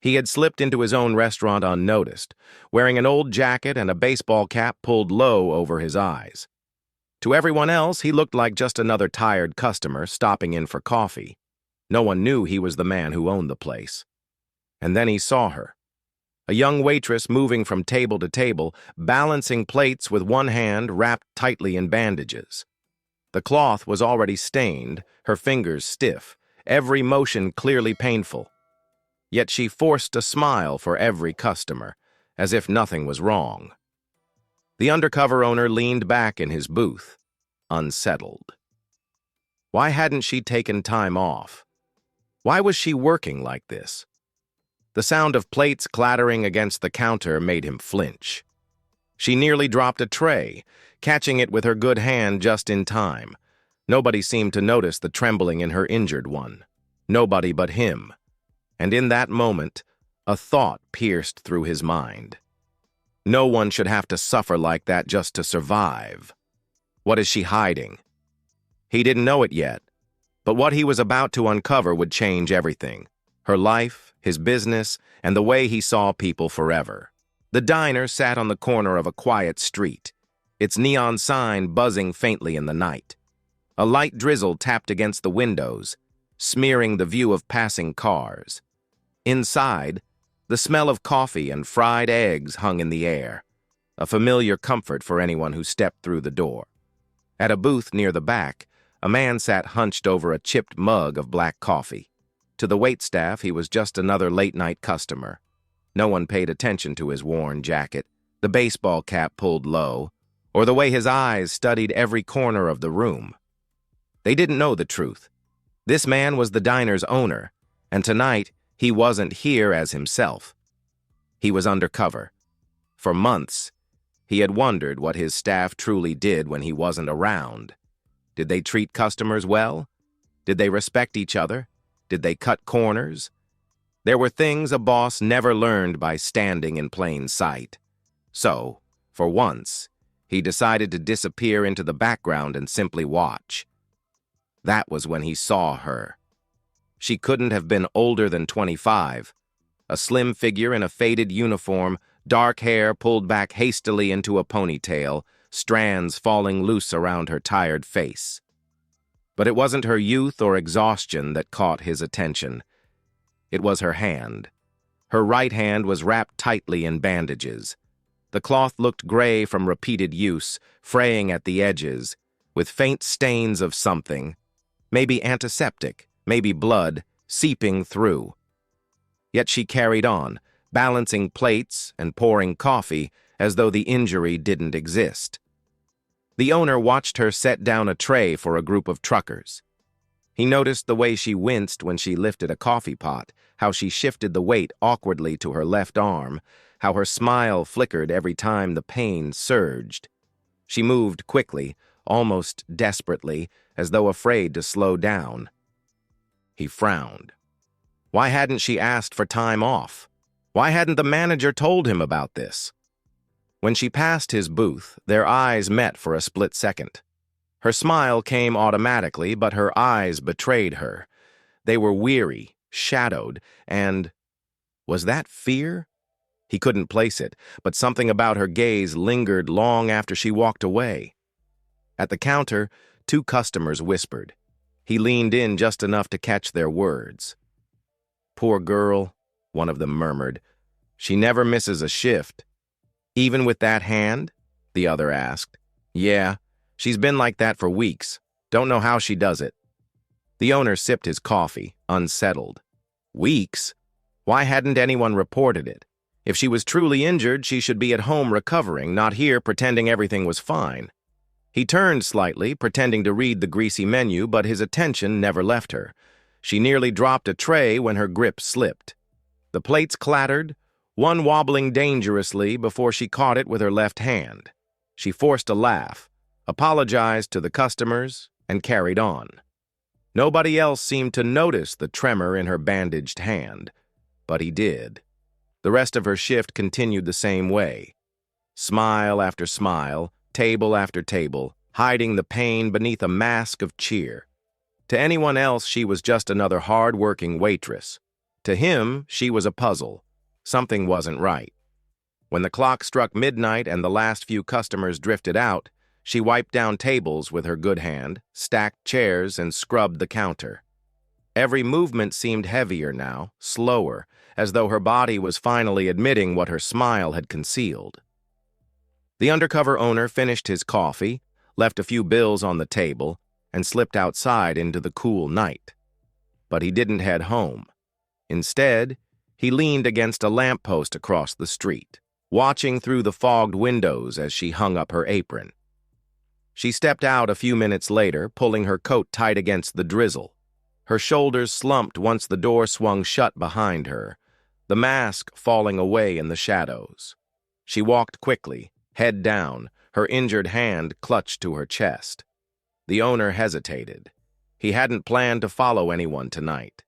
He had slipped into his own restaurant unnoticed, wearing an old jacket and a baseball cap pulled low over his eyes. To everyone else, he looked like just another tired customer stopping in for coffee. No one knew he was the man who owned the place. And then he saw her. A young waitress moving from table to table, balancing plates with one hand wrapped tightly in bandages. The cloth was already stained, her fingers stiff, every motion clearly painful. Yet she forced a smile for every customer, as if nothing was wrong. The Undercover owner leaned back in his booth, unsettled. Why hadn't she taken time off? Why was she working like this? The sound of plates clattering against the counter made him flinch. She nearly dropped a tray, catching it with her good hand just in time. Nobody seemed to notice the trembling in her injured one. Nobody but him. And in that moment, a thought pierced through his mind. No one should have to suffer like that just to survive. What is she hiding? He didn't know it yet, but what he was about to uncover would change everything. Her life, his business, and the way he saw people forever. The diner sat on the corner of a quiet street, its neon sign buzzing faintly in the night. A light drizzle tapped against the windows, smearing the view of passing cars. Inside, the smell of coffee and fried eggs hung in the air, a familiar comfort for anyone who stepped through the door. At a booth near the back, a man sat hunched over a chipped mug of black coffee. To the waitstaff, he was just another late-night customer. No one paid attention to his worn jacket, the baseball cap pulled low, or the way his eyes studied every corner of the room. They didn't know the truth. This man was the diner's owner, and tonight he wasn't here as himself. He was undercover. For months, he had wondered what his staff truly did when he wasn't around. Did they treat customers well? Did they respect each other? Did they cut corners? There were things a boss never learned by standing in plain sight. So, for once, he decided to disappear into the background and simply watch. That was when he saw her. She couldn't have been older than 25. A slim figure in a faded uniform, dark hair pulled back hastily into a ponytail, strands falling loose around her tired face. But it wasn't her youth or exhaustion that caught his attention. It was her hand. Her right hand was wrapped tightly in bandages. The cloth looked gray from repeated use, fraying at the edges, with faint stains of something, maybe antiseptic, maybe blood, seeping through. Yet she carried on, balancing plates and pouring coffee as though the injury didn't exist. The owner watched her set down a tray for a group of truckers. He noticed the way she winced when she lifted a coffee pot, how she shifted the weight awkwardly to her left arm, how her smile flickered every time the pain surged. She moved quickly, almost desperately, as though afraid to slow down. He frowned. Why hadn't she asked for time off? Why hadn't the manager told him about this? When she passed his booth, their eyes met for a split second. Her smile came automatically, but her eyes betrayed her. They were weary, shadowed, and... was that fear? He couldn't place it, but something about her gaze lingered long after she walked away. At the counter, 2 customers whispered. He leaned in just enough to catch their words. "Poor girl," one of them murmured. "She never misses a shift." "Even with that hand?" the other asked. "Yeah, she's been like that for weeks. Don't know how she does it." The owner sipped his coffee, unsettled. Weeks? Why hadn't anyone reported it? If she was truly injured, she should be at home recovering, not here pretending everything was fine. He turned slightly, pretending to read the greasy menu, but his attention never left her. She nearly dropped a tray when her grip slipped. The plates clattered, one wobbling dangerously before she caught it with her left hand. She forced a laugh, apologized to the customers, and carried on. Nobody else seemed to notice the tremor in her bandaged hand, but he did. The rest of her shift continued the same way. Smile after smile, table after table, hiding the pain beneath a mask of cheer. To anyone else, she was just another hard-working waitress. To him, she was a puzzle. Something wasn't right. When the clock struck midnight and the last few customers drifted out, she wiped down tables with her good hand, stacked chairs, and scrubbed the counter. Every movement seemed heavier now, slower, as though her body was finally admitting what her smile had concealed. The Undercover owner finished his coffee, left a few bills on the table, and slipped outside into the cool night. But he didn't head home. Instead, he leaned against a lamppost across the street, watching through the fogged windows as she hung up her apron. She stepped out a few minutes later, pulling her coat tight against the drizzle. Her shoulders slumped once the door swung shut behind her, the mask falling away in the shadows. She walked quickly, head down, her injured hand clutched to her chest. The owner hesitated. He hadn't planned to follow anyone tonight.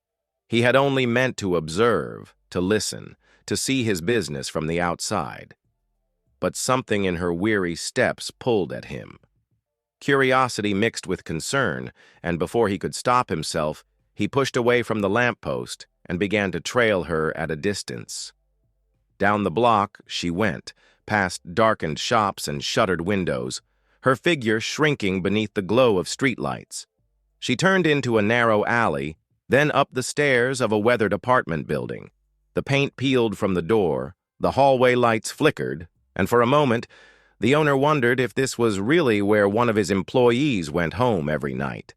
He had only meant to observe, to listen, to see his business from the outside. But something in her weary steps pulled at him. Curiosity mixed with concern, and before he could stop himself, he pushed away from the lamppost and began to trail her at a distance. Down the block she went, past darkened shops and shuttered windows, her figure shrinking beneath the glow of streetlights. She turned into a narrow alley, then up the stairs of a weathered apartment building. The paint peeled from the door, the hallway lights flickered, and for a moment, the owner wondered if this was really where one of his employees went home every night.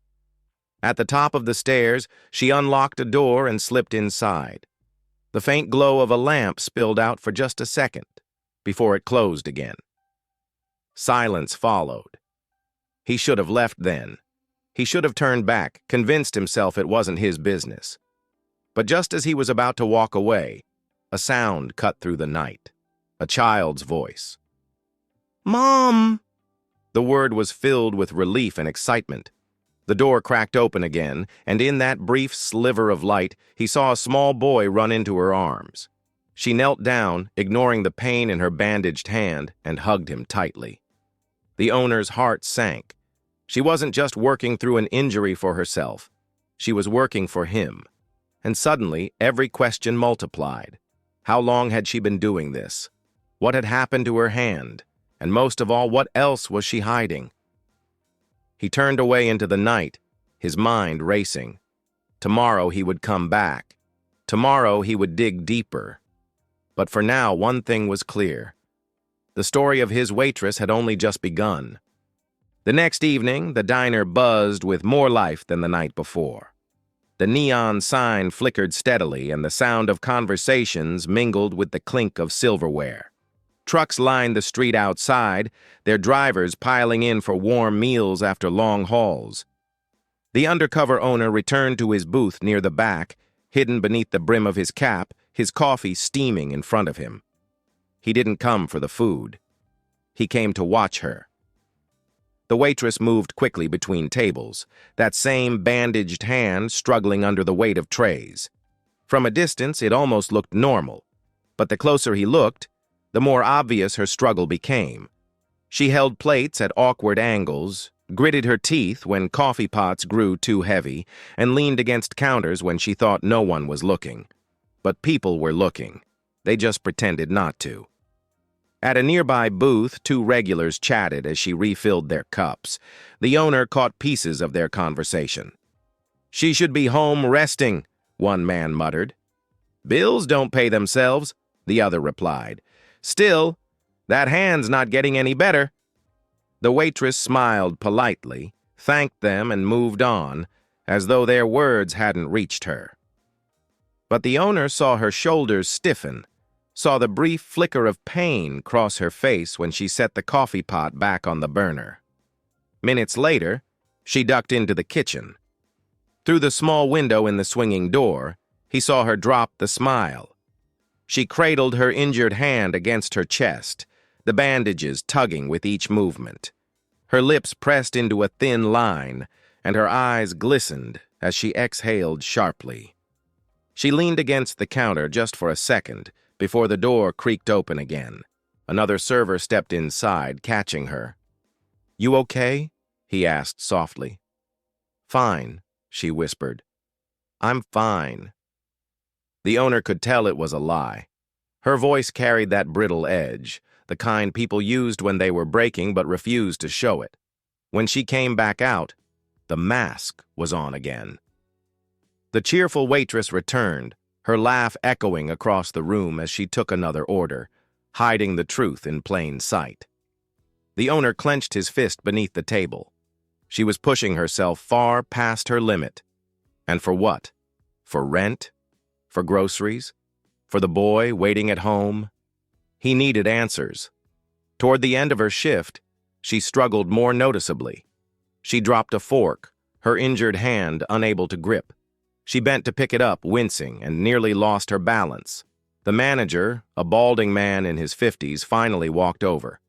At the top of the stairs, she unlocked a door and slipped inside. The faint glow of a lamp spilled out for just a second, before it closed again. Silence followed. He should have left then. He should have turned back, convinced himself it wasn't his business. But just as he was about to walk away, a sound cut through the night. A child's voice. "Mom!" The word was filled with relief and excitement. The door cracked open again, and in that brief sliver of light, he saw a small boy run into her arms. She knelt down, ignoring the pain in her bandaged hand, and hugged him tightly. The owner's heart sank. She wasn't just working through an injury for herself. She was working for him. And suddenly, every question multiplied. How long had she been doing this? What had happened to her hand? And most of all, what else was she hiding? He turned away into the night, his mind racing. Tomorrow he would come back. Tomorrow he would dig deeper. But for now, one thing was clear. The story of his waitress had only just begun. The next evening, the diner buzzed with more life than the night before. The neon sign flickered steadily, and the sound of conversations mingled with the clink of silverware. Trucks lined the street outside, their drivers piling in for warm meals after long hauls. The Undercover owner returned to his booth near the back, hidden beneath the brim of his cap, his coffee steaming in front of him. He didn't come for the food. He came to watch her. The waitress moved quickly between tables, that same bandaged hand struggling under the weight of trays. From a distance, it almost looked normal, but the closer he looked, the more obvious her struggle became. She held plates at awkward angles, gritted her teeth when coffee pots grew too heavy, and leaned against counters when she thought no one was looking. But people were looking. They just pretended not to. At a nearby booth, two regulars chatted as she refilled their cups. The owner caught pieces of their conversation. "She should be home resting," one man muttered. "Bills don't pay themselves," the other replied. "Still, that hand's not getting any better." The waitress smiled politely, thanked them, and moved on, as though their words hadn't reached her. But the owner saw her shoulders stiffen, saw the brief flicker of pain cross her face when she set the coffee pot back on the burner. Minutes later, she ducked into the kitchen. Through the small window in the swinging door, he saw her drop the smile. She cradled her injured hand against her chest, the bandages tugging with each movement. Her lips pressed into a thin line, and her eyes glistened as she exhaled sharply. She leaned against the counter just for a second, before the door creaked open again. Another server stepped inside, catching her. "You okay?" he asked softly. "Fine," she whispered. "I'm fine." The owner could tell it was a lie. Her voice carried that brittle edge, the kind people used when they were breaking but refused to show it. When she came back out, the mask was on again. The cheerful waitress returned, her laugh echoing across the room as she took another order, hiding the truth in plain sight. The owner clenched his fist beneath the table. She was pushing herself far past her limit. And for what? For rent? For groceries? For the boy waiting at home? He needed answers. Toward the end of her shift, she struggled more noticeably. She dropped a fork, her injured hand unable to grip. She bent to pick it up, wincing, and nearly lost her balance. The manager, a balding man in his 50s, finally walked over.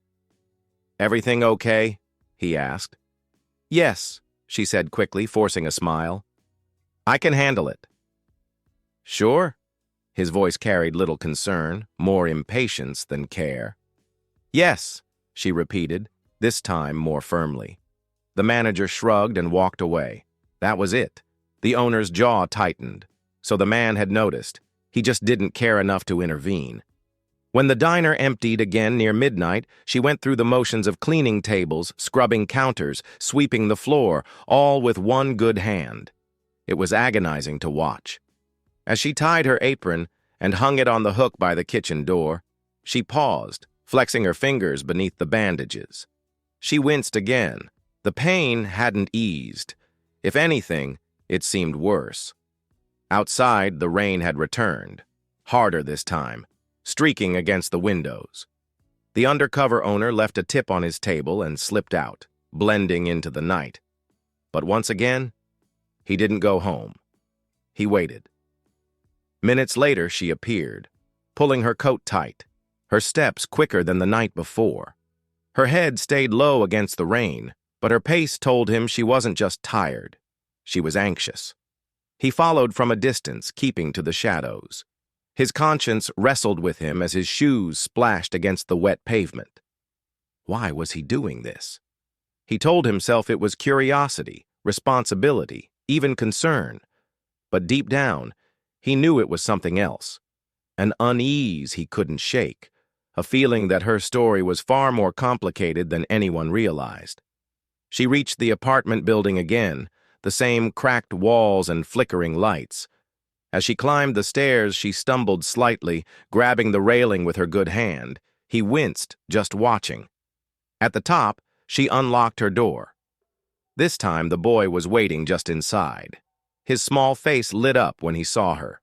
"Everything okay?" he asked. "Yes," she said quickly, forcing a smile. "I can handle it." "Sure?" His voice carried little concern, more impatience than care. "Yes," she repeated, this time more firmly. The manager shrugged and walked away. That was it. The owner's jaw tightened. So the man had noticed. He just didn't care enough to intervene. When the diner emptied again near midnight, she went through the motions of cleaning tables, scrubbing counters, sweeping the floor, all with one good hand. It was agonizing to watch. As she tied her apron and hung it on the hook by the kitchen door, she paused, flexing her fingers beneath the bandages. She winced again. The pain hadn't eased. If anything, it seemed worse. Outside, the rain had returned, harder this time, streaking against the windows. The undercover owner left a tip on his table and slipped out, blending into the night. But once again, he didn't go home. He waited. Minutes later, she appeared, pulling her coat tight, her steps quicker than the night before. Her head stayed low against the rain, but her pace told him she wasn't just tired. She was anxious. He followed from a distance, keeping to the shadows. His conscience wrestled with him as his shoes splashed against the wet pavement. Why was he doing this? He told himself it was curiosity, responsibility, even concern. But deep down, he knew it was something else. An unease he couldn't shake, a feeling that her story was far more complicated than anyone realized. She reached the apartment building again, the same cracked walls and flickering lights. As she climbed the stairs, she stumbled slightly, grabbing the railing with her good hand. He winced, just watching. At the top, she unlocked her door. This time, the boy was waiting just inside. His small face lit up when he saw her.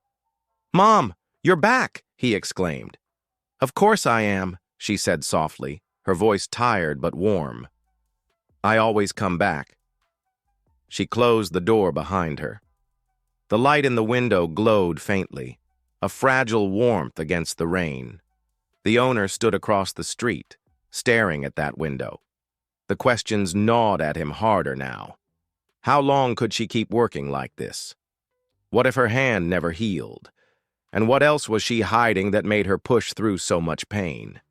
"Mom, you're back!" he exclaimed. "Of course I am," she said softly, her voice tired but warm. "I always come back." She closed the door behind her. The light in the window glowed faintly, a fragile warmth against the rain. The owner stood across the street, staring at that window. The questions gnawed at him harder now. How long could she keep working like this? What if her hand never healed? And what else was she hiding that made her push through so much pain?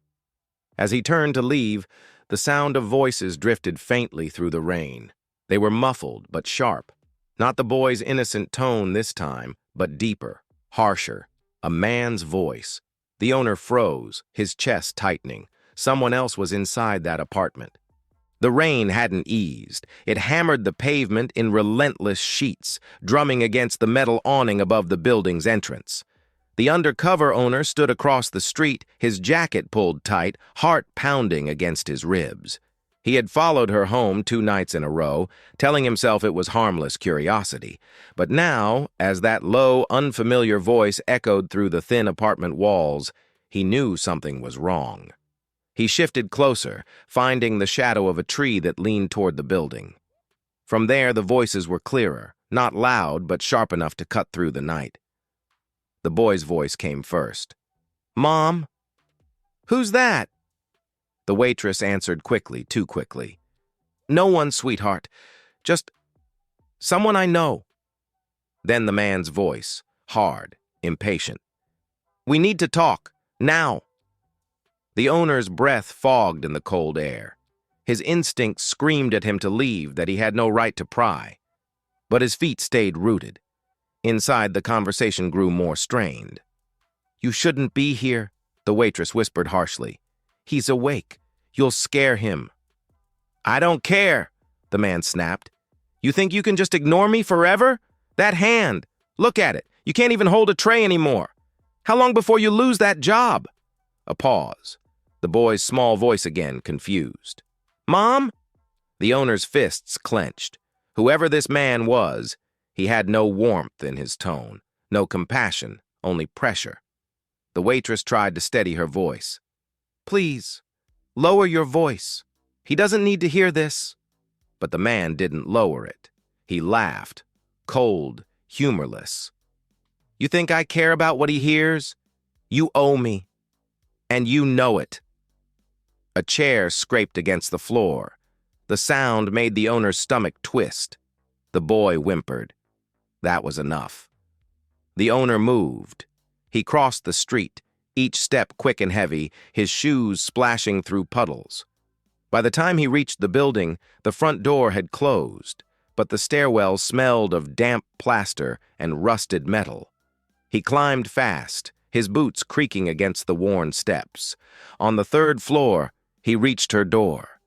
As he turned to leave, the sound of voices drifted faintly through the rain. They were muffled but sharp. Not the boy's innocent tone this time, but deeper, harsher. A man's voice. The owner froze, his chest tightening. Someone else was inside that apartment. The rain hadn't eased. It hammered the pavement in relentless sheets, drumming against the metal awning above the building's entrance. The undercover owner stood across the street, his jacket pulled tight, heart pounding against his ribs. He had followed her home 2 nights in a row, telling himself it was harmless curiosity. But now, as that low, unfamiliar voice echoed through the thin apartment walls, he knew something was wrong. He shifted closer, finding the shadow of a tree that leaned toward the building. From there, the voices were clearer, not loud, but sharp enough to cut through the night. The boy's voice came first. "Mom? Who's that?" The waitress answered quickly, too quickly. "No one, sweetheart. Just someone I know." Then the man's voice, hard, impatient. "We need to talk, now." The owner's breath fogged in the cold air. His instincts screamed at him to leave, that he had no right to pry. But his feet stayed rooted. Inside, the conversation grew more strained. "You shouldn't be here," the waitress whispered harshly. "He's awake. You'll scare him." "I don't care," the man snapped. "You think you can just ignore me forever? That hand, look at it. You can't even hold a tray anymore. How long before you lose that job?" A pause. The boy's small voice again, confused. "Mom?" The owner's fists clenched. Whoever this man was, he had no warmth in his tone, no compassion, only pressure. The waitress tried to steady her voice. "Please, lower your voice. He doesn't need to hear this." But the man didn't lower it. He laughed, cold, humorless. "You think I care about what he hears? You owe me. And you know it." A chair scraped against the floor. The sound made the owner's stomach twist. The boy whimpered. That was enough. The owner moved. He crossed the street, each step quick and heavy, his shoes splashing through puddles. By the time he reached the building, the front door had closed, but the stairwell smelled of damp plaster and rusted metal. He climbed fast, his boots creaking against the worn steps. On the third floor, he reached her door.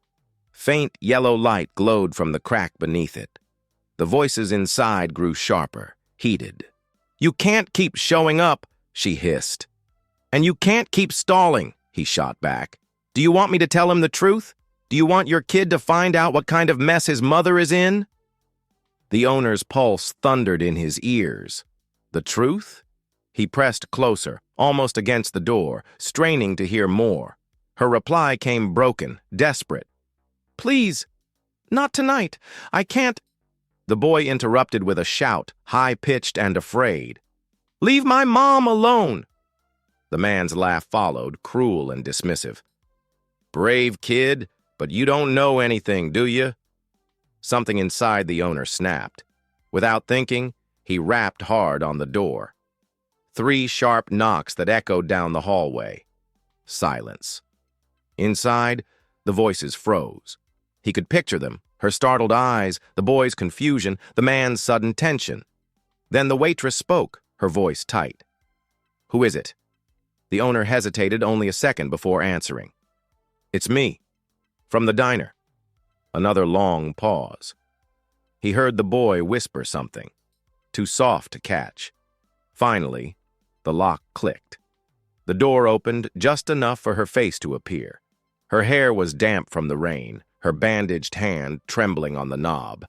Faint yellow light glowed from the crack beneath it. The voices inside grew sharper, heated. "You can't keep showing up," she hissed. "And you can't keep stalling," he shot back. "Do you want me to tell him the truth? Do you want your kid to find out what kind of mess his mother is in?" The owner's pulse thundered in his ears. The truth? He pressed closer, almost against the door, straining to hear more. Her reply came broken, desperate. "Please, not tonight. I can't—" The boy interrupted with a shout, high-pitched and afraid. "Leave my mom alone!" The man's laugh followed, cruel and dismissive. "Brave kid, but you don't know anything, do you?" Something inside the owner snapped. Without thinking, he rapped hard on the door. 3 sharp knocks that echoed down the hallway. Silence. Inside, the voices froze. He could picture them, her startled eyes, the boy's confusion, the man's sudden tension. Then the waitress spoke, her voice tight. "Who is it?" The owner hesitated only a second before answering. "It's me. From the diner." Another long pause. He heard the boy whisper something, too soft to catch. Finally, the lock clicked. The door opened just enough for her face to appear. Her hair was damp from the rain, her bandaged hand trembling on the knob.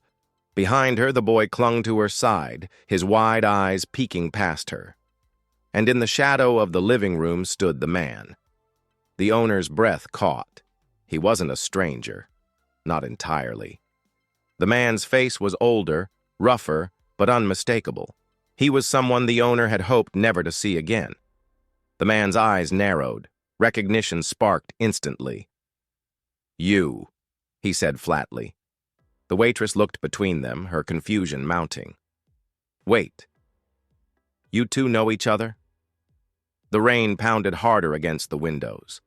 Behind her, the boy clung to her side, his wide eyes peeking past her. And in the shadow of the living room stood the man. The owner's breath caught. He wasn't a stranger. Not entirely. The man's face was older, rougher, but unmistakable. He was someone the owner had hoped never to see again. The man's eyes narrowed. Recognition sparked instantly. "You," he said flatly. The waitress looked between them, her confusion mounting. "Wait. You two know each other?" The rain pounded harder against the windows.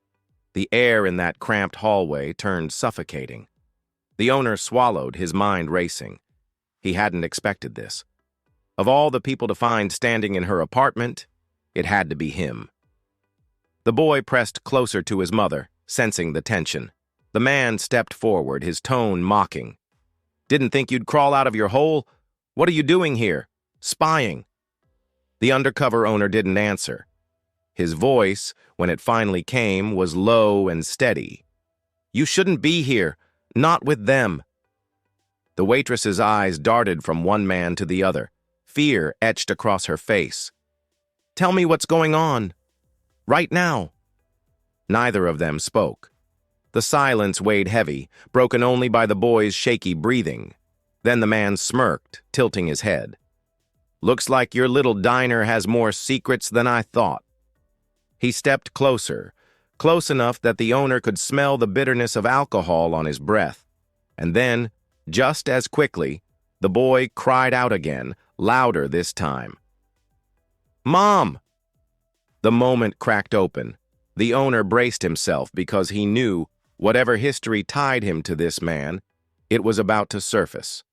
The air in that cramped hallway turned suffocating. The owner swallowed, his mind racing. He hadn't expected this. Of all the people to find standing in her apartment, it had to be him. The boy pressed closer to his mother, sensing the tension. The man stepped forward, his tone mocking. "Didn't think you'd crawl out of your hole? What are you doing here? Spying." The undercover owner didn't answer. His voice, when it finally came, was low and steady. "You shouldn't be here. Not with them." The waitress's eyes darted from one man to the other. Fear etched across her face. "Tell me what's going on. Right now." Neither of them spoke. The silence weighed heavy, broken only by the boy's shaky breathing. Then the man smirked, tilting his head. "Looks like your little diner has more secrets than I thought." He stepped closer, close enough that the owner could smell the bitterness of alcohol on his breath. And then, just as quickly, the boy cried out again, louder this time. "Mom!" The moment cracked open. The owner braced himself because he knew, whatever history tied him to this man, it was about to surface.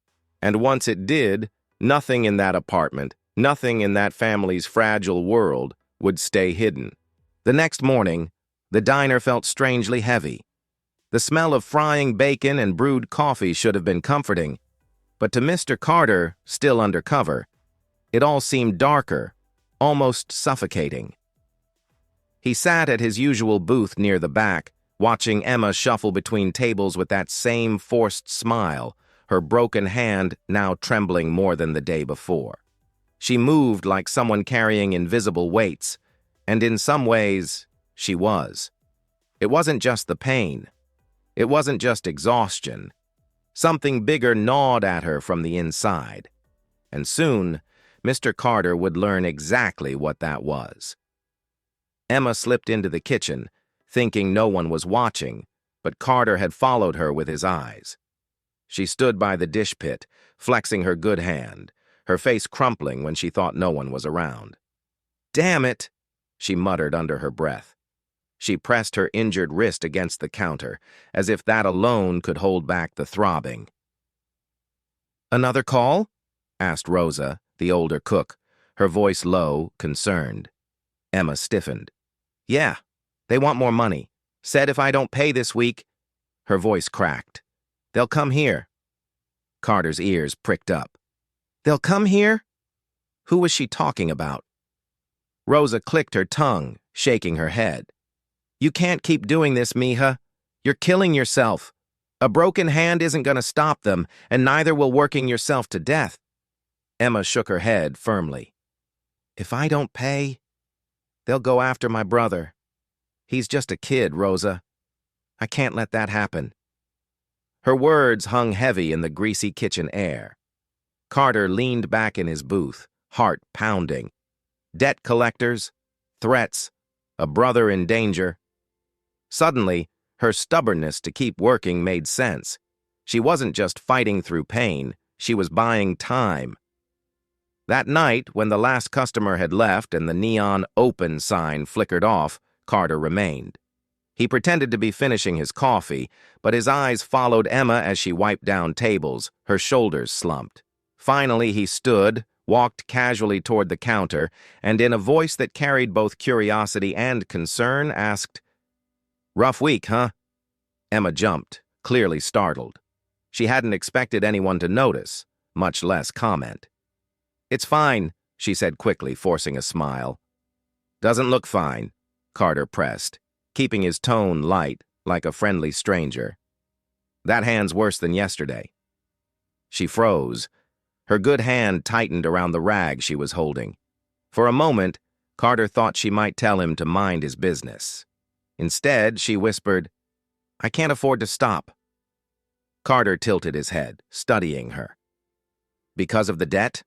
And once it did, nothing in that apartment, Nothing in that family's fragile world would stay hidden. The next morning, the diner felt strangely heavy. The smell of frying bacon and brewed coffee should have been comforting, but to Mr. Carter, still undercover, it all seemed darker, almost suffocating. He sat at his usual booth near the back, watching Emma shuffle between tables with that same forced smile, her broken hand now trembling more than the day before. She moved like someone carrying invisible weights, and in some ways, she was. It wasn't just the pain. It wasn't just exhaustion. Something bigger gnawed at her from the inside. And soon, Mr. Carter would learn exactly what that was. Emma slipped into the kitchen, thinking no one was watching, but Carter had followed her with his eyes. She stood by the dish pit, flexing her good hand, her face crumpling when she thought no one was around. "Damn it," she muttered under her breath. She pressed her injured wrist against the counter, as if that alone could hold back the throbbing. "Another call?" asked Rosa, the older cook, her voice low, concerned. Emma stiffened. "Yeah, they want more money. Said if I don't pay this week—" Her voice cracked. "They'll come here." Carter's ears pricked up. "They'll come here?" Who was she talking about? Rosa clicked her tongue, shaking her head. "You can't keep doing this, mija. You're killing yourself. A broken hand isn't going to stop them, and neither will working yourself to death." Emma shook her head firmly. "If I don't pay, they'll go after my brother. He's just a kid, Rosa. I can't let that happen." Her words hung heavy in the greasy kitchen air. Carter leaned back in his booth, heart pounding. Debt collectors, threats, a brother in danger. Suddenly, her stubbornness to keep working made sense. She wasn't just fighting through pain, she was buying time. That night, when the last customer had left and the neon "open" sign flickered off, Carter remained. He pretended to be finishing his coffee, but his eyes followed Emma as she wiped down tables, her shoulders slumped. Finally, he stood, walked casually toward the counter, and in a voice that carried both curiosity and concern, asked, "Rough week, huh?" Emma jumped, clearly startled. She hadn't expected anyone to notice, much less comment. "It's fine," she said quickly, forcing a smile. "Doesn't look fine," Carter pressed, keeping his tone light, like a friendly stranger. "That hand's worse than yesterday." She froze. Her good hand tightened around the rag she was holding. For a moment, Carter thought she might tell him to mind his business. Instead, she whispered, "I can't afford to stop." Carter tilted his head, studying her. "Because of the debt?"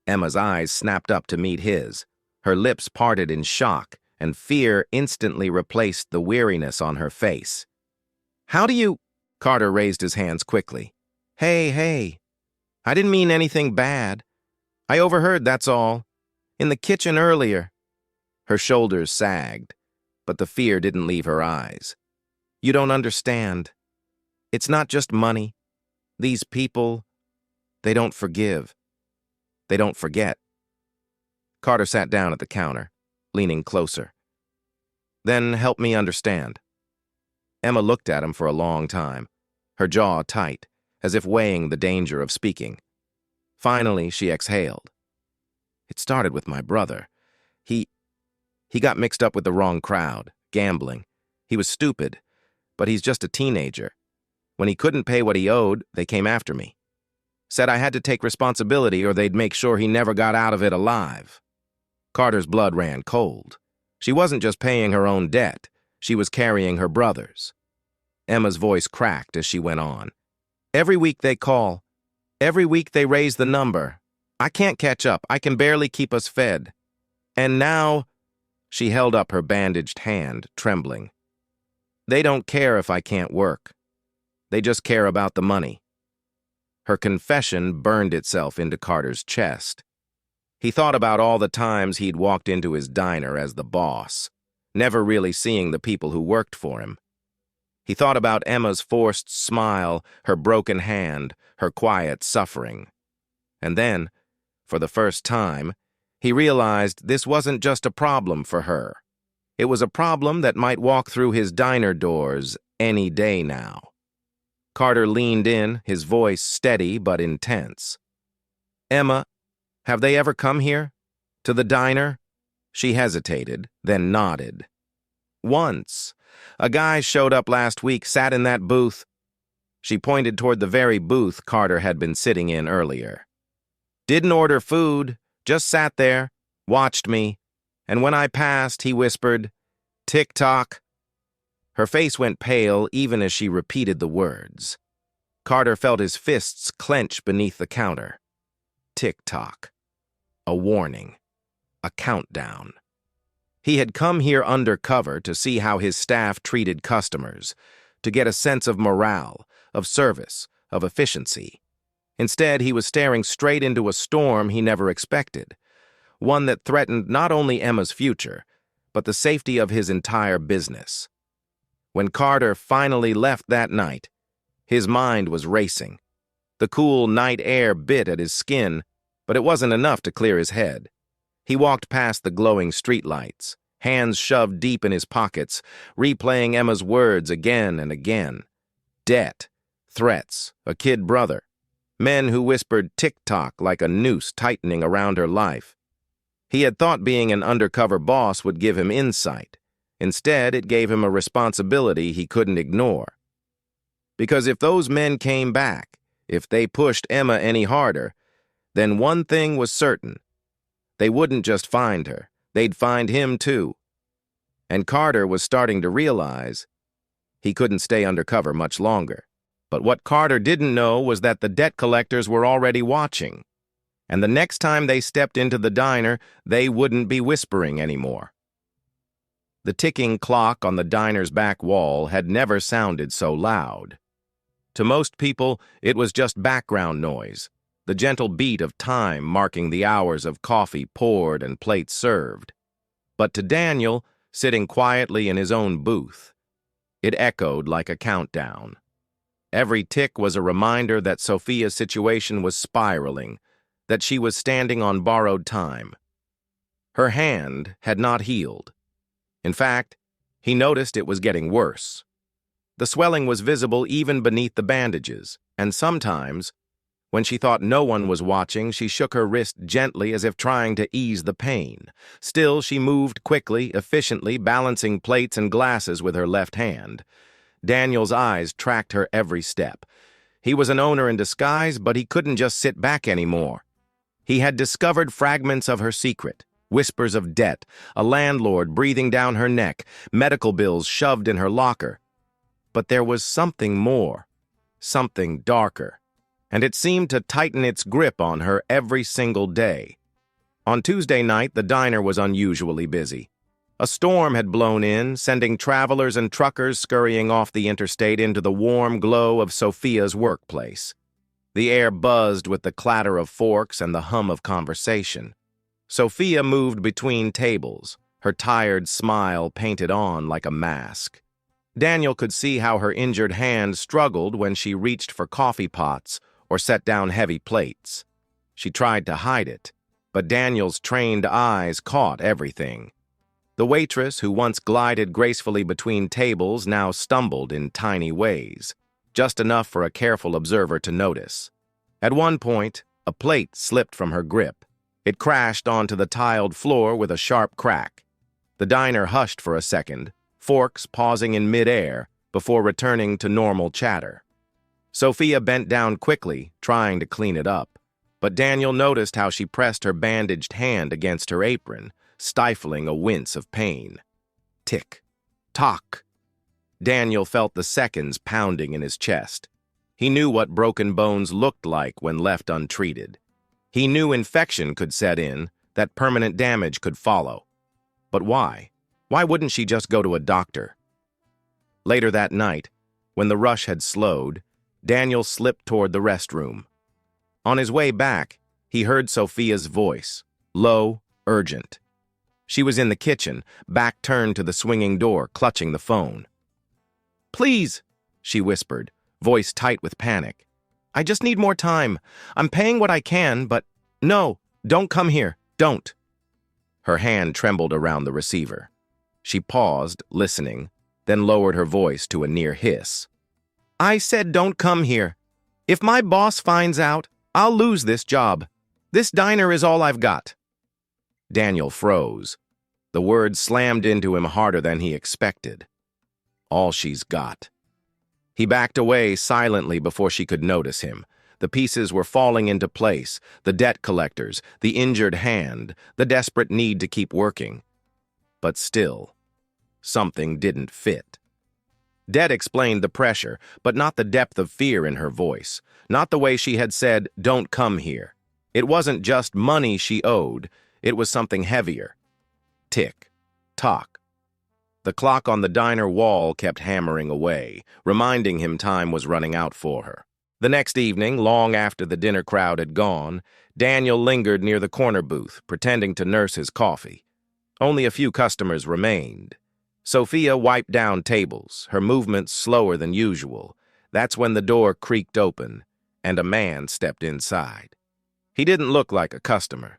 Emma's eyes snapped up to meet his. Her lips parted in shock, and fear instantly replaced the weariness on her face. "How do you—" Carter raised his hands quickly. Hey, I didn't mean anything bad. I overheard, that's all. In the kitchen earlier." Her shoulders sagged, but the fear didn't leave her eyes. "You don't understand. It's not just money. These people, they don't forgive. They don't forget." Carter sat down at the counter, leaning closer. "Then help me understand." Emma looked at him for a long time, her jaw tight, as if weighing the danger of speaking. Finally, she exhaled. "It started with my brother. He got mixed up with the wrong crowd, gambling. He was stupid, but he's just a teenager. When he couldn't pay what he owed, they came after me. Said I had to take responsibility or they'd make sure he never got out of it alive." Carter's blood ran cold. She wasn't just paying her own debt, she was carrying her brother's. Emma's voice cracked as she went on. "Every week they call. Every week they raise the number. I can't catch up. I can barely keep us fed. And now—" She held up her bandaged hand, trembling. "They don't care if I can't work. They just care about the money." Her confession burned itself into Carter's chest. He thought about all the times he'd walked into his diner as the boss, never really seeing the people who worked for him. He thought about Emma's forced smile, her broken hand, her quiet suffering. And then, For the first time, he realized this wasn't just a problem for her. It was a problem that might walk through his diner doors any day now. Carter leaned in, his voice steady but intense. "Emma, have they ever come here? To the diner?" She hesitated, then nodded. "Once. A guy showed up last week, sat in that booth." She pointed toward the very booth Carter had been sitting in earlier. "Didn't order food, just sat there, watched me, and when I passed, he whispered, 'Tick-tock.'" Her face went pale even as she repeated the words. Carter felt his fists clench beneath the counter. Tick-tock. A warning. A countdown. He had come here undercover to see how his staff treated customers, to get a sense of morale, of service, of efficiency. Instead, he was staring straight into a storm he never expected, one that threatened not only Emma's future, but the safety of his entire business. When Carter finally left that night, his mind was racing. The cool night air bit at his skin, but it wasn't enough to clear his head. He walked past the glowing streetlights, hands shoved deep in his pockets, replaying Emma's words again and again. Debt, threats, a kid brother, men who whispered tick-tock like a noose tightening around her life. He had thought being an undercover boss would give him insight. Instead, it gave him a responsibility he couldn't ignore. Because if those men came back, if they pushed Emma any harder, then one thing was certain. They wouldn't just find her, they'd find him too. And Carter was starting to realize he couldn't stay undercover much longer. But what Carter didn't know was that the debt collectors were already watching. And the next time they stepped into the diner, they wouldn't be whispering anymore. The ticking clock on the diner's back wall had never sounded so loud. To most people, it was just background noise, the gentle beat of time marking the hours of coffee poured and plates served. But to Daniel, sitting quietly in his own booth, it echoed like a countdown. Every tick was a reminder that Sophia's situation was spiraling, that she was standing on borrowed time. Her hand had not healed. In fact, he noticed it was getting worse. The swelling was visible even beneath the bandages, and sometimes, when she thought no one was watching, she shook her wrist gently as if trying to ease the pain. Still, she moved quickly, efficiently, balancing plates and glasses with her left hand. Daniel's eyes tracked her every step. He was an owner in disguise, but he couldn't just sit back anymore. He had discovered fragments of her secret. Whispers of debt, a landlord breathing down her neck, medical bills shoved in her locker. But there was something more, something darker, and it seemed to tighten its grip on her every single day. On Tuesday night, the diner was unusually busy. A storm had blown in, sending travelers and truckers scurrying off the interstate into the warm glow of Sophia's workplace. The air buzzed with the clatter of forks and the hum of conversation. Sophia moved between tables, her tired smile painted on like a mask. Daniel could see how her injured hand struggled when she reached for coffee pots or set down heavy plates. She tried to hide it, but Daniel's trained eyes caught everything. The waitress, who once glided gracefully between tables, now stumbled in tiny ways, just enough for a careful observer to notice. At one point, a plate slipped from her grip. It crashed onto the tiled floor with a sharp crack. The diner hushed for a second, forks pausing in midair before returning to normal chatter. Sophia bent down quickly, trying to clean it up, but Daniel noticed how she pressed her bandaged hand against her apron, stifling a wince of pain. Tick, tock. Daniel felt the seconds pounding in his chest. He knew what broken bones looked like when left untreated. He knew infection could set in, that permanent damage could follow. But why? Why wouldn't she just go to a doctor? Later that night, when the rush had slowed, Daniel slipped toward the restroom. On his way back, he heard Sophia's voice, low, urgent. She was in the kitchen, back turned to the swinging door, clutching the phone. "Please," she whispered, voice tight with panic. "I just need more time. I'm paying what I can, but no, Don't come here. Don't. Her hand trembled around the receiver. She paused, listening, then lowered her voice to a near hiss. I said don't come here. If my boss finds out, I'll lose this job. This diner is all I've got. Daniel froze. The words slammed into him harder than he expected. All she's got. He backed away silently before she could notice him. The pieces were falling into place, the debt collectors, the injured hand, the desperate need to keep working. But still, something didn't fit. Debt explained the pressure, but not the depth of fear in her voice, not the way she had said, don't come here. It wasn't just money she owed, it was something heavier. Tick, tock. The clock on the diner wall kept hammering away, reminding him time was running out for her. The next evening, long after the dinner crowd had gone, Daniel lingered near the corner booth, pretending to nurse his coffee. Only a few customers remained. Sophia wiped down tables, her movements slower than usual. That's when the door creaked open, and a man stepped inside. He didn't look like a customer.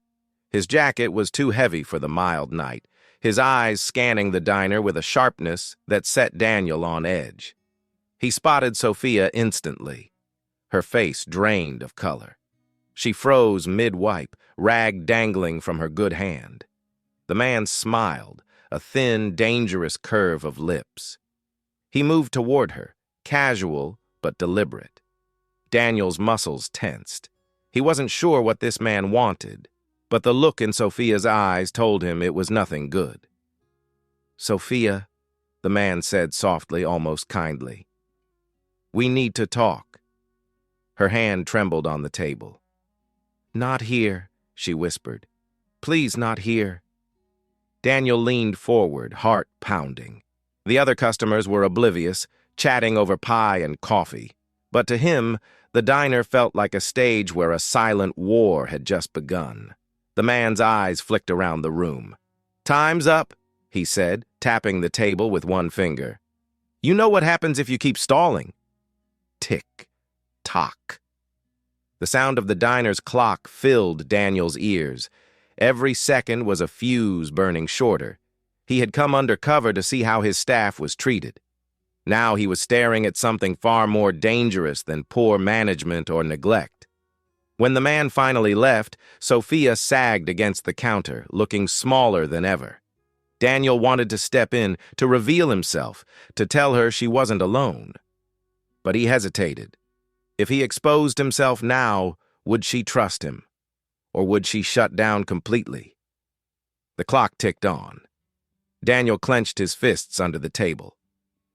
His jacket was too heavy for the mild night, his eyes scanning the diner with a sharpness that set Daniel on edge. He spotted Sophia instantly. Her face drained of color. She froze mid-wipe, rag dangling from her good hand. The man smiled, a thin, dangerous curve of lips. He moved toward her, casual but deliberate. Daniel's muscles tensed. He wasn't sure what this man wanted, but the look in Sophia's eyes told him it was nothing good. Sophia, the man said softly, almost kindly. We need to talk. Her hand trembled on the table. Not here, she whispered. Please, not here. Daniel leaned forward, heart pounding. The other customers were oblivious, chatting over pie and coffee. But to him, the diner felt like a stage where a silent war had just begun. The man's eyes flicked around the room. Time's up, he said, tapping the table with one finger. You know what happens if you keep stalling. Tick, tock. The sound of the diner's clock filled Daniel's ears. Every second was a fuse burning shorter. He had come undercover to see how his staff was treated. Now he was staring at something far more dangerous than poor management or neglect. When the man finally left, Sophia sagged against the counter, looking smaller than ever. Daniel wanted to step in, to reveal himself, to tell her she wasn't alone. But he hesitated. If he exposed himself now, would she trust him? Or would she shut down completely? The clock ticked on. Daniel clenched his fists under the table.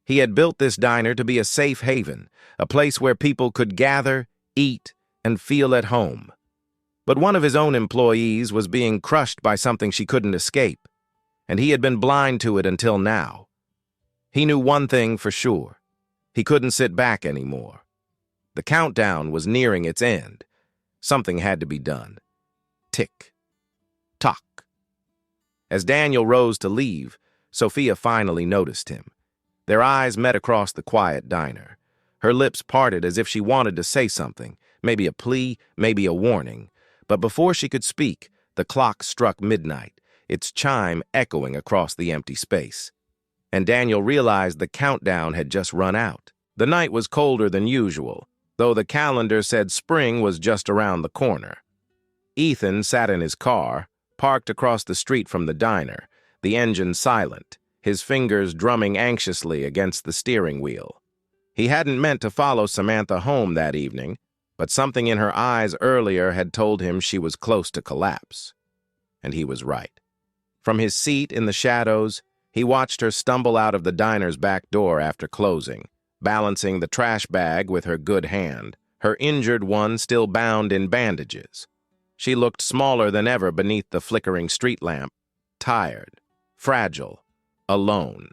He had built this diner to be a safe haven, a place where people could gather, eat, and feel at home. But one of his own employees was being crushed by something she couldn't escape, and he had been blind to it until now. He knew one thing for sure. He couldn't sit back anymore. The countdown was nearing its end. Something had to be done. Tick, tock. As Daniel rose to leave, Sophia finally noticed him. Their eyes met across the quiet diner. Her lips parted as if she wanted to say something, maybe a plea, maybe a warning. But before she could speak, the clock struck midnight, its chime echoing across the empty space. And Daniel realized the countdown had just run out. The night was colder than usual, though the calendar said spring was just around the corner. Ethan sat in his car, parked across the street from the diner, the engine silent, his fingers drumming anxiously against the steering wheel. He hadn't meant to follow Samantha home that evening, but something in her eyes earlier had told him she was close to collapse. And he was right. From his seat in the shadows, he watched her stumble out of the diner's back door after closing, balancing the trash bag with her good hand, her injured one still bound in bandages. She looked smaller than ever beneath the flickering street lamp, tired, fragile, alone.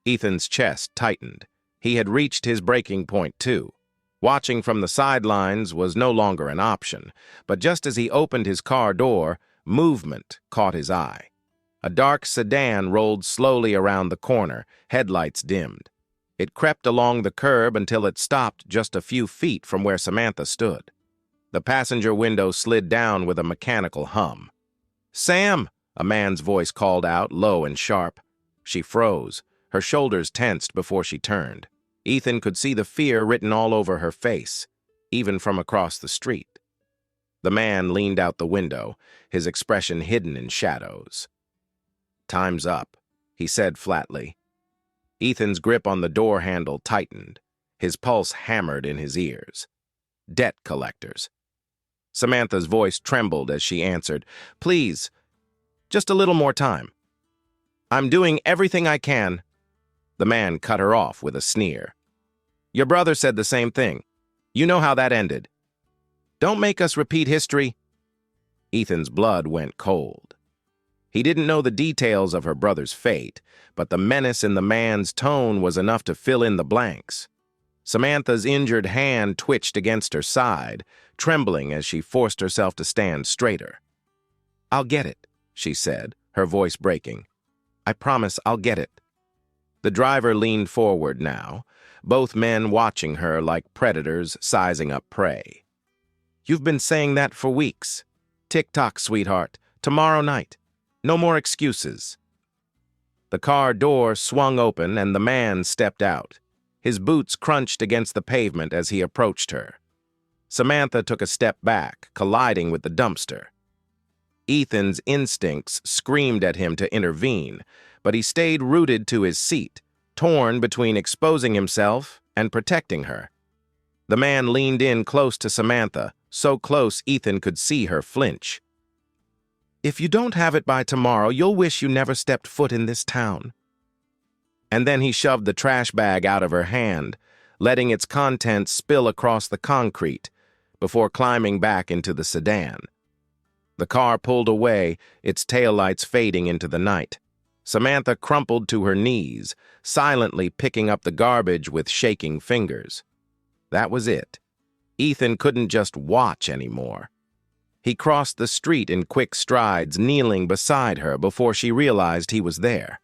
Ethan's chest tightened. He had reached his breaking point, too. Watching from the sidelines was no longer an option, but just as he opened his car door, movement caught his eye. A dark sedan rolled slowly around the corner, headlights dimmed. It crept along the curb until it stopped just a few feet from where Samantha stood. The passenger window slid down with a mechanical hum. "Sam!" a man's voice called out, low and sharp. She froze, her shoulders tensed before she turned. Ethan could see the fear written all over her face, even from across the street. The man leaned out the window, his expression hidden in shadows. "Time's up," he said flatly. Ethan's grip on the door handle tightened. His pulse hammered in his ears. "Debt collectors." Samantha's voice trembled as she answered, "Please, just a little more time." "I'm doing everything I can." The man cut her off with a sneer. "Your brother said the same thing. You know how that ended. Don't make us repeat history." Ethan's blood went cold. He didn't know the details of her brother's fate, but the menace in the man's tone was enough to fill in the blanks. Samantha's injured hand twitched against her side, trembling as she forced herself to stand straighter. "I'll get it," she said, her voice breaking. "I promise I'll get it." The driver leaned forward now, both men watching her like predators sizing up prey. "You've been saying that for weeks. Tick-tock, sweetheart. Tomorrow night. No more excuses." The car door swung open and the man stepped out. His boots crunched against the pavement as he approached her. Samantha took a step back, colliding with the dumpster. Ethan's instincts screamed at him to intervene, but he stayed rooted to his seat, torn between exposing himself and protecting her. The man leaned in close to Samantha, so close Ethan could see her flinch. "If you don't have it by tomorrow, you'll wish you never stepped foot in this town." And then he shoved the trash bag out of her hand, letting its contents spill across the concrete, before climbing back into the sedan. The car pulled away, its taillights fading into the night. Samantha crumpled to her knees, silently picking up the garbage with shaking fingers. That was it. Ethan couldn't just watch anymore. He crossed the street in quick strides, kneeling beside her before she realized he was there.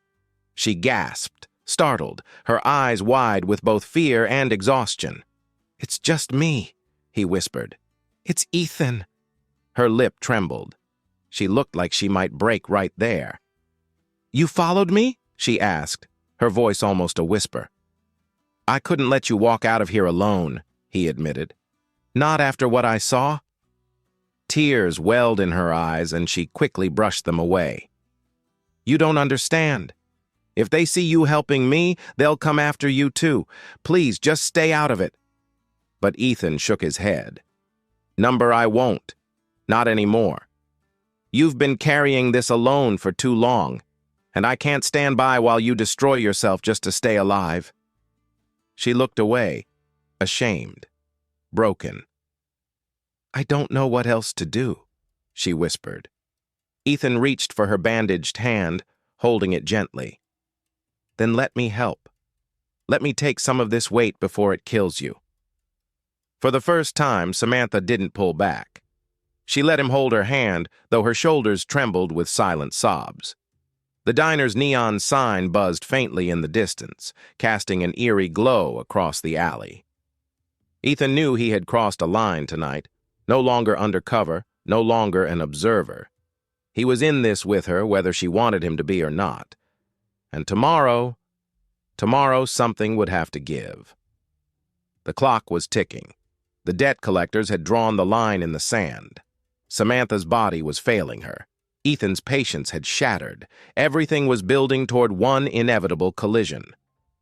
She gasped, startled, her eyes wide with both fear and exhaustion. "It's just me," he whispered. "It's Ethan." Her lip trembled. She looked like she might break right there. "You followed me?" she asked, her voice almost a whisper. "I couldn't let you walk out of here alone," he admitted. "Not after what I saw." Tears welled in her eyes, and she quickly brushed them away. "You don't understand. If they see you helping me, they'll come after you too. Please, just stay out of it." But Ethan shook his head. "Number, I won't. Not anymore. You've been carrying this alone for too long, and I can't stand by while you destroy yourself just to stay alive." She looked away, ashamed, broken. "I don't know what else to do," she whispered. Ethan reached for her bandaged hand, holding it gently. "Then let me help. Let me take some of this weight before it kills you." For the first time, Samantha didn't pull back. She let him hold her hand, though her shoulders trembled with silent sobs. The diner's neon sign buzzed faintly in the distance, casting an eerie glow across the alley. Ethan knew he had crossed a line tonight, no longer undercover, no longer an observer. He was in this with her whether she wanted him to be or not. And tomorrow something would have to give. The clock was ticking. The debt collectors had drawn the line in the sand. Samantha's body was failing her. Ethan's patience had shattered. Everything was building toward one inevitable collision.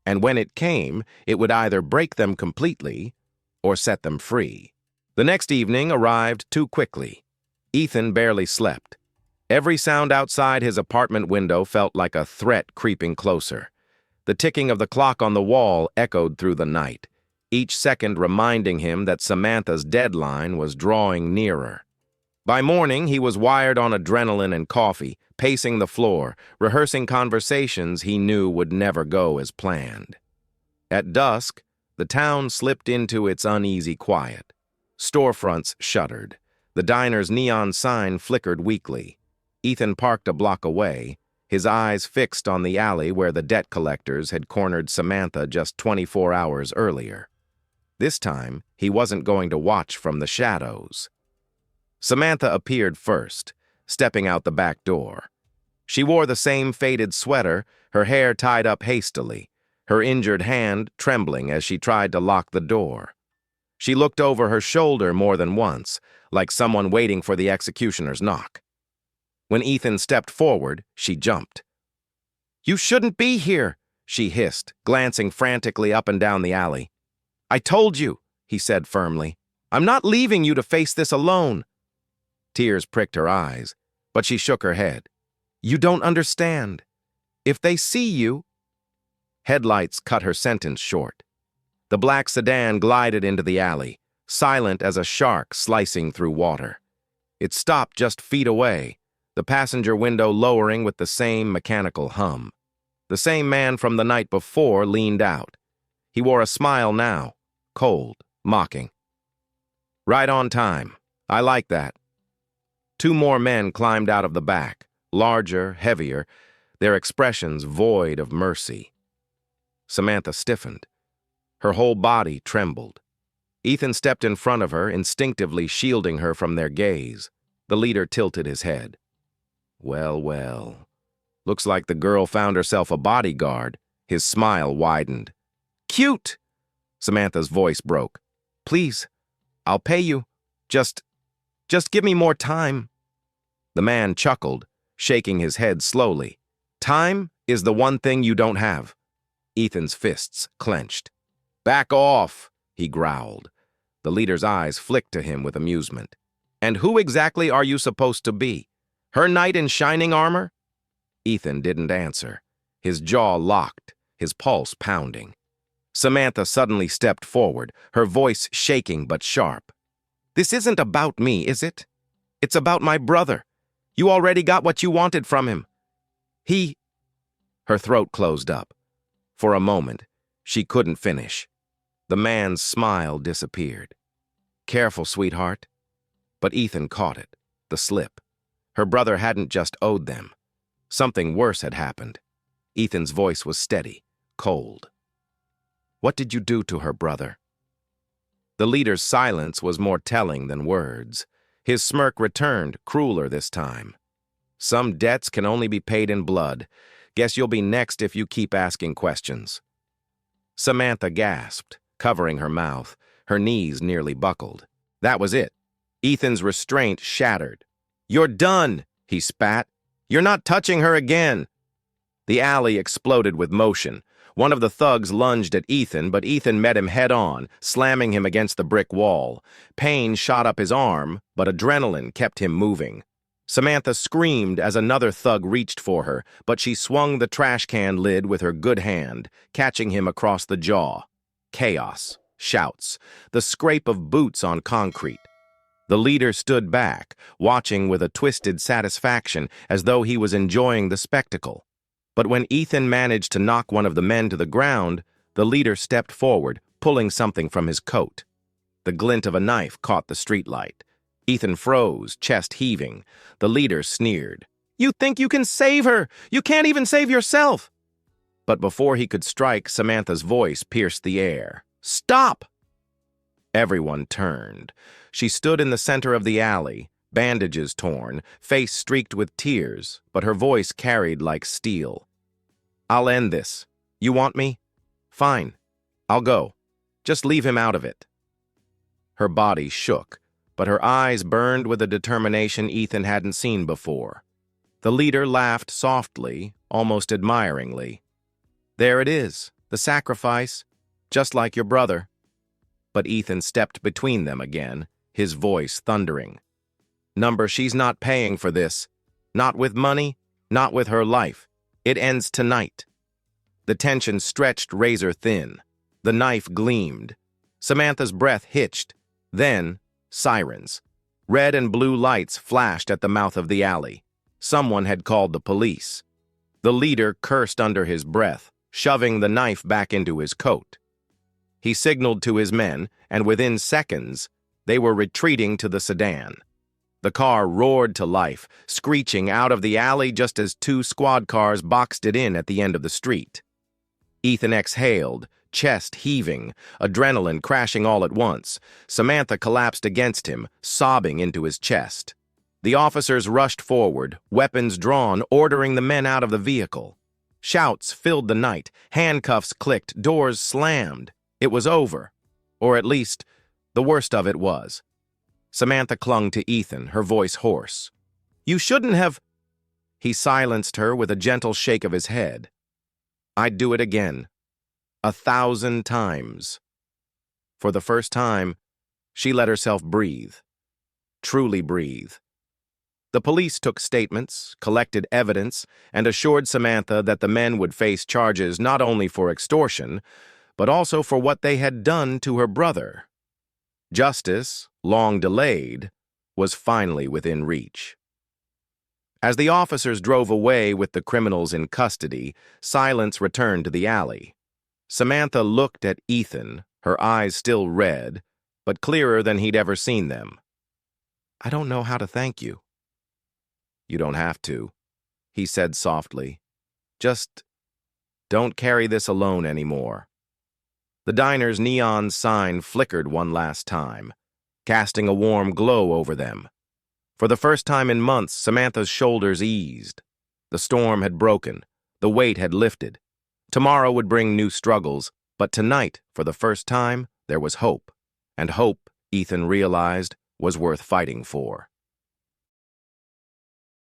And when it came, it would either break them completely or set them free. The next evening arrived too quickly. Ethan barely slept. Every sound outside his apartment window felt like a threat creeping closer. The ticking of the clock on the wall echoed through the night, each second reminding him that Samantha's deadline was drawing nearer. By morning, he was wired on adrenaline and coffee, pacing the floor, rehearsing conversations he knew would never go as planned. At dusk, the town slipped into its uneasy quiet. Storefronts shuttered. The diner's neon sign flickered weakly. Ethan parked a block away, his eyes fixed on the alley where the debt collectors had cornered Samantha just 24 hours earlier. This time, he wasn't going to watch from the shadows. Samantha appeared first, stepping out the back door. She wore the same faded sweater, her hair tied up hastily, her injured hand trembling as she tried to lock the door. She looked over her shoulder more than once, like someone waiting for the executioner's knock. When Ethan stepped forward, she jumped. "You shouldn't be here," she hissed, glancing frantically up and down the alley. "I told you," he said firmly. "I'm not leaving you to face this alone." Tears pricked her eyes, but she shook her head. "You don't understand. If they see you—" Headlights cut her sentence short. The black sedan glided into the alley, silent as a shark slicing through water. It stopped just feet away, the passenger window lowering with the same mechanical hum. The same man from the night before leaned out. He wore a smile now, cold, mocking. "Right on time. I like that." Two more men climbed out of the back, larger, heavier, their expressions void of mercy. Samantha stiffened. Her whole body trembled. Ethan stepped in front of her, instinctively shielding her from their gaze. The leader tilted his head. "Well, well. Looks like the girl found herself a bodyguard." His smile widened. "Cute!" Samantha's voice broke. "Please, I'll pay you. Just give me more time." The man chuckled, shaking his head slowly. "Time is the one thing you don't have." Ethan's fists clenched. "Back off," he growled. The leader's eyes flicked to him with amusement. "And who exactly are you supposed to be? Her knight in shining armor?" Ethan didn't answer. His jaw locked, his pulse pounding. Samantha suddenly stepped forward, her voice shaking but sharp. "This isn't about me, is it? It's about my brother. You already got what you wanted from him. He—" Her throat closed up. For a moment, she couldn't finish. The man's smile disappeared. "Careful, sweetheart." But Ethan caught it, the slip. Her brother hadn't just owed them. Something worse had happened. Ethan's voice was steady, cold. "What did you do to her, brother?" The leader's silence was more telling than words. His smirk returned, crueler this time. "Some debts can only be paid in blood. Guess you'll be next if you keep asking questions." Samantha gasped, covering her mouth. Her knees nearly buckled. That was it. Ethan's restraint shattered. "You're done," he spat. "You're not touching her again." The alley exploded with motion. One of the thugs lunged at Ethan, but Ethan met him head-on, slamming him against the brick wall. Pain shot up his arm, but adrenaline kept him moving. Samantha screamed as another thug reached for her, but she swung the trash can lid with her good hand, catching him across the jaw. Chaos, shouts, the scrape of boots on concrete. The leader stood back, watching with a twisted satisfaction as though he was enjoying the spectacle. But when Ethan managed to knock one of the men to the ground, the leader stepped forward, pulling something from his coat. The glint of a knife caught the streetlight. Ethan froze, chest heaving. The leader sneered. "You think you can save her? You can't even save yourself!" But before he could strike, Samantha's voice pierced the air. "Stop!" Everyone turned. She stood in the center of the alley, bandages torn, face streaked with tears, but her voice carried like steel. "I'll end this. You want me? Fine. I'll go. Just leave him out of it." Her body shook, but her eyes burned with a determination Ethan hadn't seen before. The leader laughed softly, almost admiringly. "There it is, the sacrifice, just like your brother." But Ethan stepped between them again, his voice thundering. "Number, she's not paying for this. Not with money, not with her life. It ends tonight." The tension stretched razor thin. The knife gleamed. Samantha's breath hitched. Then, sirens. Red and blue lights flashed at the mouth of the alley. Someone had called the police. The leader cursed under his breath, shoving the knife back into his coat. He signaled to his men, and within seconds, they were retreating to the sedan. The car roared to life, screeching out of the alley just as two squad cars boxed it in at the end of the street. Ethan exhaled, chest heaving, adrenaline crashing all at once. Samantha collapsed against him, sobbing into his chest. The officers rushed forward, weapons drawn, ordering the men out of the vehicle. Shouts filled the night, handcuffs clicked, doors slammed. It was over. Or at least, the worst of it was. Samantha clung to Ethan, her voice hoarse. "You shouldn't have—" He silenced her with a gentle shake of his head. "I'd do it again. 1,000 times." For the first time, she let herself breathe. Truly breathe. The police took statements, collected evidence, and assured Samantha that the men would face charges not only for extortion, but also for what they had done to her brother. Justice, long delayed, was finally within reach. As the officers drove away with the criminals in custody, silence returned to the alley. Samantha looked at Ethan, her eyes still red, but clearer than he'd ever seen them. "I don't know how to thank you." "You don't have to," he said softly. "Just don't carry this alone anymore." The diner's neon sign flickered one last time, casting a warm glow over them. For the first time in months, Samantha's shoulders eased. The storm had broken. The weight had lifted. Tomorrow would bring new struggles, but tonight, for the first time, there was hope. And hope, Ethan realized, was worth fighting for.